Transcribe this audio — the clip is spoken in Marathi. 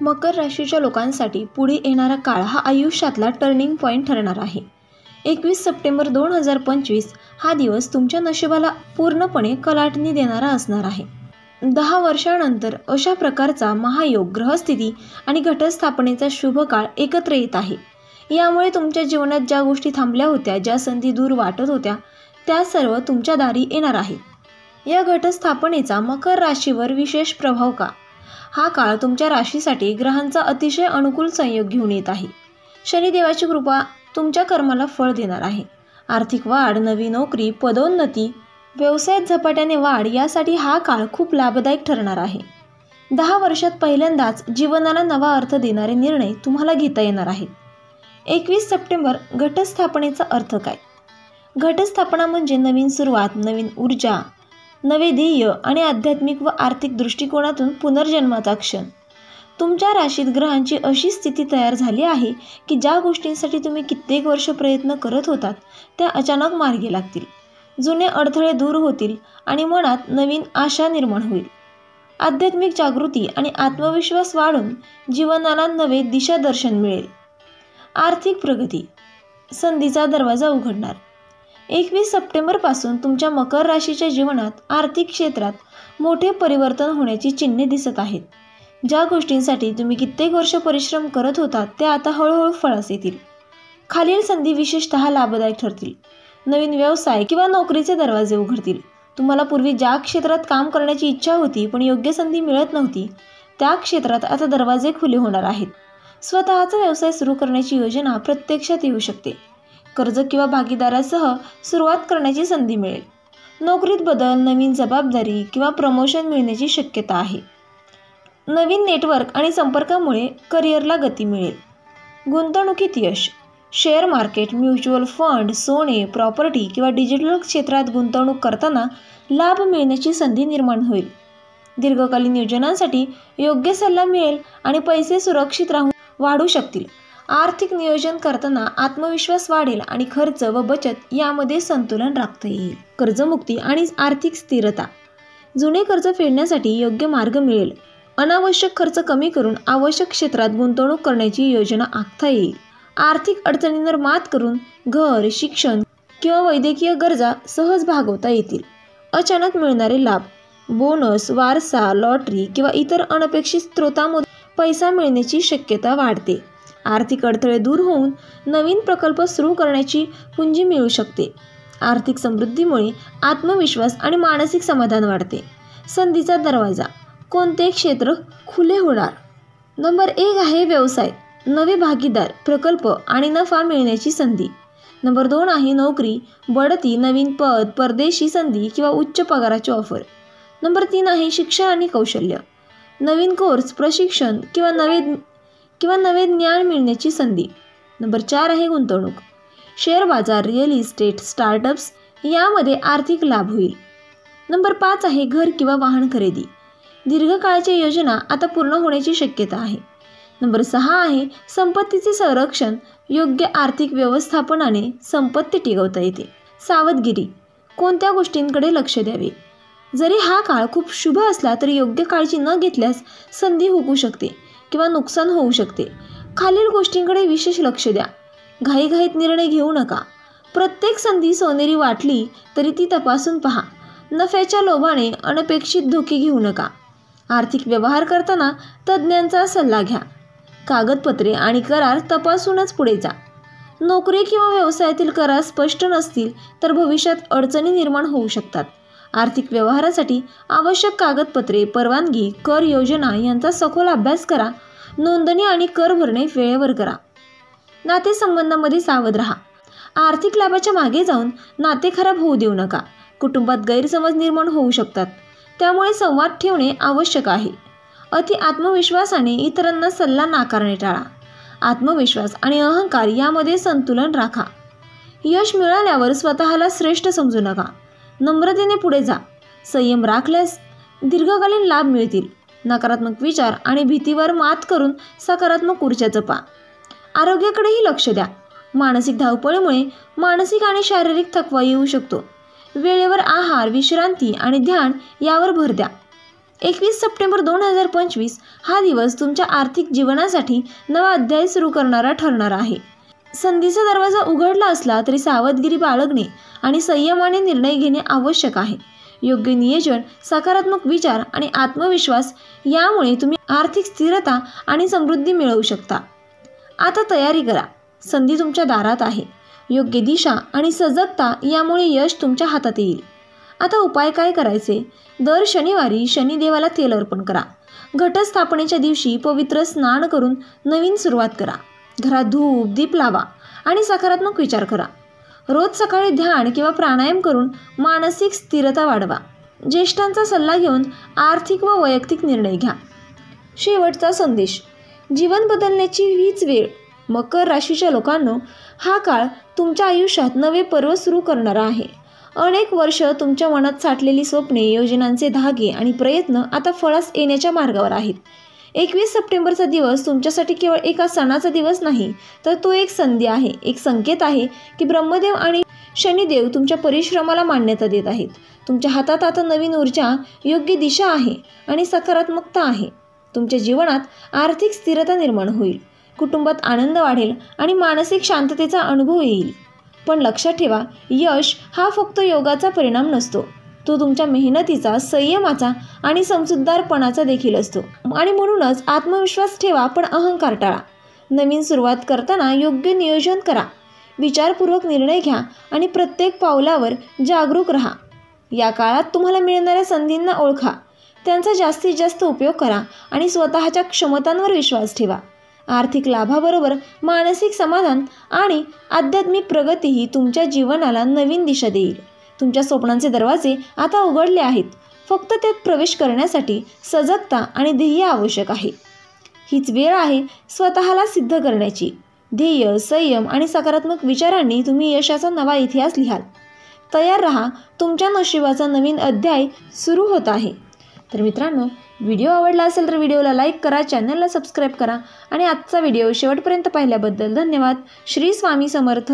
मकर राशीच्या लोकांसाठी पुढे येणारा काळ हा आयुष्यातला टर्निंग पॉईंट ठरणार आहे. 21 सप्टेंबर 2025 हा दिवस तुमच्या नशिबाला पूर्णपणे कलाटणी देणारा असणार आहे. 10 वर्षांनंतर अशा प्रकारचा महायोग, ग्रहस्थिती आणि घटस्थापनेचा शुभ काळ एकत्र येत आहे. यामुळे तुमच्या जीवनात ज्या गोष्टी थांबल्या होत्या, ज्या संधी दूर वाटत होत्या, त्या सर्व तुमच्या दारी येणार आहेत. या घटस्थापनेचा मकर राशीवर विशेष प्रभाव का? हा काळ तुमच्या राशीसाठी ग्रहांचा अतिशय अनुकूल संयोग घेऊन येत आहे. शनिदेवाची कृपा तुमच्या कर्माला फळ देणार आहे. आर्थिक वाढ, नवी नोकरी, पदोन्नती, व्यवसायात झपाट्याने वाढ यासाठी हा काळ खूप लाभदायक ठरणार आहे. 10 वर्षात पहिल्यांदाच जीवनाला नवा अर्थ देणारे निर्णय तुम्हाला घेता येणार आहेत. 21 सप्टेंबर घटस्थापनेचा अर्थ काय? घटस्थापना म्हणजे नवीन सुरुवात, नवीन ऊर्जा, नवे ध्येय आणि आध्यात्मिक व आर्थिक दृष्टिकोनातून पुनर्जन्माचा क्षण. तुमच्या राशीत ग्रहांची अशी स्थिती तयार झाली आहे की ज्या गोष्टींसाठी तुम्ही कित्येक वर्ष प्रयत्न करत होतात त्या अचानक मार्गी लागतील. जुने अडथळे दूर होतील आणि मनात नवीन आशा निर्माण होईल. आध्यात्मिक जागृती आणि आत्मविश्वास वाढून जीवनाला नवे दिशादर्शन मिळेल. आर्थिक प्रगती, संधीचा दरवाजा उघडणार. 21 सप्टेंबरपासून तुमच्या मकर राशीच्या जीवनात आर्थिक क्षेत्रात मोठे परिवर्तन होण्याची चिन्हे दिसत आहेत. ज्या गोष्टींसाठी तुम्ही कित्येक वर्ष परिश्रम करत होतात त्या आता हळूहळू फळास येतील. खालील संधी विशेषतः लाभदायक ठरतील. नवीन व्यवसाय किंवा नोकरीचे दरवाजे उघडतील. तुम्हाला पूर्वी ज्या क्षेत्रात काम करण्याची इच्छा होती पण योग्य संधी मिळत नव्हती, त्या क्षेत्रात आता दरवाजे खुले होणार आहेत. स्वतःचा व्यवसाय सुरू करण्याची योजना प्रत्यक्षात येऊ शकते. कर्ज किंवा भागीदारासह सुरुवात करण्याची संधी मिळेल. नोकरीत बदल, नवीन जबाबदारी किंवा प्रमोशन मिळण्याची शक्यता आहे. नवीन नेटवर्क आणि संपर्कामुळे करिअरला गती मिळेल. गुंतवणुकीत यश, शेअर मार्केट, म्युच्युअल फंड, सोने, प्रॉपर्टी किंवा डिजिटल क्षेत्रात गुंतवणूक करताना लाभ मिळण्याची संधी निर्माण होईल. दीर्घकालीन योजनांसाठी योग्य सल्ला मिळेल आणि पैसे सुरक्षित राहून वाढू शकतील. आर्थिक नियोजन करताना आत्मविश्वास वाढेल आणि खर्च व बचत यामध्ये संतुलन राखता येईल. कर्जमुक्ती आणि आर्थिक स्थिरता, जुने कर्ज फेडण्यासाठी योग्य मार्ग मिळेल. अनावश्यक खर्च कमी करून आवश्यक क्षेत्रात गुंतवणूक करण्याची योजना आखता येईल. आर्थिक अडचणींवर मात करून घर, शिक्षण किंवा वैद्यकीय गरजा सहज भागवता येतील. अचानक मिळणारे लाभ, बोनस, वारसा, लॉटरी किंवा इतर अनपेक्षित स्रोतांमधून पैसा मिळण्याची शक्यता वाढते. आर्थिक अडथळे दूर होऊन नवीन प्रकल्प सुरू करण्याची पुंजी मिळू शकते. आर्थिक समृद्धीमुळे आत्मविश्वास आणि मानसिक समाधान वाढते. संधीचा दरवाजा, कोणते क्षेत्र खुले होणार? नंबर 1 आहे व्यवसाय, नवे भागीदार, प्रकल्प आणि नफा मिळण्याची संधी. नंबर 2 आहे नोकरी, बढती, नवीन पद, परदेशी संधी किंवा उच्च पगाराची ऑफर. नंबर 3 आहे शिक्षण आणि कौशल्य, नवीन कोर्स, प्रशिक्षण किंवा नवे ज्ञान मिळण्याची संधी. नंबर 4 आहे गुंतवणूक, शेअर बाजार, रिअल इस्टेट, स्टार्टअप्स यामध्ये आर्थिक लाभ होईल. नंबर 5 आहे घर किंवा वाहन खरेदी, दीर्घकाळाच्या योजना आता पूर्ण होण्याची शक्यता आहे. नंबर 6 आहे संपत्तीचे संरक्षण, योग्य आर्थिक व्यवस्थापनाने संपत्ती टिकवता येते. सावधगिरी, कोणत्या गोष्टींकडे लक्ष द्यावे? जरी हा काळ खूप शुभ असला तरी योग्य काळजी न घेतल्यास संधी हुकू शकते किंवा नुकसान होऊ शकते. खालील गोष्टींकडे विशेष लक्ष द्या. घाईघाईत निर्णय घेऊ नका. प्रत्येक संधी सोनेरी वाटली तरी ती तपासून पहा. नफ्याच्या लोभाने अनपेक्षित धोके घेऊ नका. आर्थिक व्यवहार करताना तज्ज्ञांचा सल्ला घ्या. कागदपत्रे आणि करार तपासूनच पुढे जा. नोकरी किंवा व्यवसायातील करार स्पष्ट नसतील तर भविष्यात अडचणी निर्माण होऊ शकतात. आर्थिक व्यवहारासाठी आवश्यक कागदपत्रे, परवानगी, कर योजना यांचा सखोल अभ्यास करा. नोंदणी आणि कर भरणे वेळेवर करा. नातेसंबंधांमध्ये सावध राहा. आर्थिक लाभाच्या मागे जाऊन नाते खराब होऊ देऊ नका. कुटुंबात गैरसमज निर्माण होऊ शकतात, त्यामुळे संवाद ठेवणे आवश्यक आहे. अति आत्मविश्वासाने इतरांना सल्ला नाकारणे टाळा. आत्मविश्वास आणि अहंकार यामध्ये संतुलन राखा. यश मिळाल्यावर स्वतःला श्रेष्ठ समजू नका. नम्रतेने पुढे जा. संयम राखल्यास दीर्घकालीन लाभ मिळतील. नकारात्मक विचार आणि भीतीवर मात करून सकारात्मक ऊर्जा जपा. आरोग्याकडेही लक्ष द्या. मानसिक धावपळीमुळे मानसिक आणि शारीरिक थकवा येऊ शकतो. वेळेवर आहार, विश्रांती आणि ध्यान यावर भर द्या. 21 सप्टेंबर 2025 हा दिवस तुमच्या आर्थिक जीवनासाठी नवा अध्याय सुरू करणारा ठरणार आहे. संधीचा दरवाजा उघडला असला तरी सावधगिरी बाळगणे आणि संयमाने निर्णय घेणे आवश्यक आहे. योग्य नियोजन, सकारात्मक विचार आणि आत्मविश्वास यामुळे तुम्ही आर्थिक स्थिरता आणि समृद्धी मिळवू शकता. आता तयारी करा. संधी तुमच्या दारात आहे. योग्य दिशा आणि सजगता यामुळे यश तुमच्या हातात येईल. आता उपाय काय करायचे? दर शनिवारी शनिदेवाला तेल अर्पण करा. घटस्थापनेच्या दिवशी पवित्र स्नान करून नवीन सुरुवात करा. घरात धूप दीप लावा आणि सकारात्मक विचार करा. रोज सकाळी ध्यान किंवा प्राणायाम करून मानसिक स्थिरता वाढवा. ज्येष्ठांचा सल्ला घेऊन आर्थिक व वैयक्तिक निर्णय घ्या. शेवटचा संदेश. जीवन बदलण्याची हीच वेळ. मकर राशीच्या लोकांनो, हा काळ तुमच्या आयुष्यात नवे पर्व सुरू करणारा आहे. अनेक वर्ष तुमच्या मनात साठलेली स्वप्ने, योजनांचे धागे आणि प्रयत्न आता फळास येण्याच्या मार्गावर आहेत. 21 सप्टेंबरचा दिवस तुमच्यासाठी केवळ एका सणाचा दिवस नाही, तर तो एक संधी आहे, एक संकेत आहे की ब्रह्मदेव आणि शनिदेव तुमच्या परिश्रमाला मान्यता देत आहेत. तुमच्या हातात आता नवीन ऊर्जा, योग्य दिशा आहे आणि सकारात्मकता आहे. तुमच्या जीवनात आर्थिक स्थिरता निर्माण होईल, कुटुंबात आनंद वाढेल आणि मानसिक शांततेचा अनुभव येईल. पण लक्षात ठेवा, यश हा फक्त योगाचा परिणाम नसतो. तो तुमच्या मेहनतीचा, संयमाचा आणि समजूतदारपणाचा देखील असतो. आणि म्हणूनच आत्मविश्वास ठेवा, पण अहंकार टाळा. नवीन सुरुवात करताना योग्य नियोजन करा, विचारपूर्वक निर्णय घ्या आणि प्रत्येक पावलावर जागरूक राहा. या काळात तुम्हाला मिळणाऱ्या संधींना ओळखा, त्यांचा जास्तीत जास्त उपयोग करा आणि स्वतःच्या क्षमतांवर विश्वास ठेवा. आर्थिक लाभाबरोबर मानसिक समाधान आणि आध्यात्मिक प्रगतीही तुमच्या जीवनाला नवीन दिशा देईल. तुमच्या स्वप्नांचे दरवाजे आता उघडले आहेत. फक्त त्यात प्रवेश करण्यासाठी सजगता आणि ध्येय आवश्यक आहे. हीच वेळ आहे स्वतःला सिद्ध करण्याची. ध्येय, संयम आणि सकारात्मक विचारांनी तुम्ही यशाचा नवा इतिहास लिहाल. तयार रहा, तुमच्या नशिबाचा नवीन अध्याय सुरू होत आहे. तर मित्रांनो, व्हिडिओ आवडला असेल तर व्हिडिओला लाईक करा, चॅनलला सबस्क्राईब करा आणि आजचा व्हिडिओ शेवटपर्यंत पाहिल्याबद्दल धन्यवाद. श्री स्वामी समर्थ.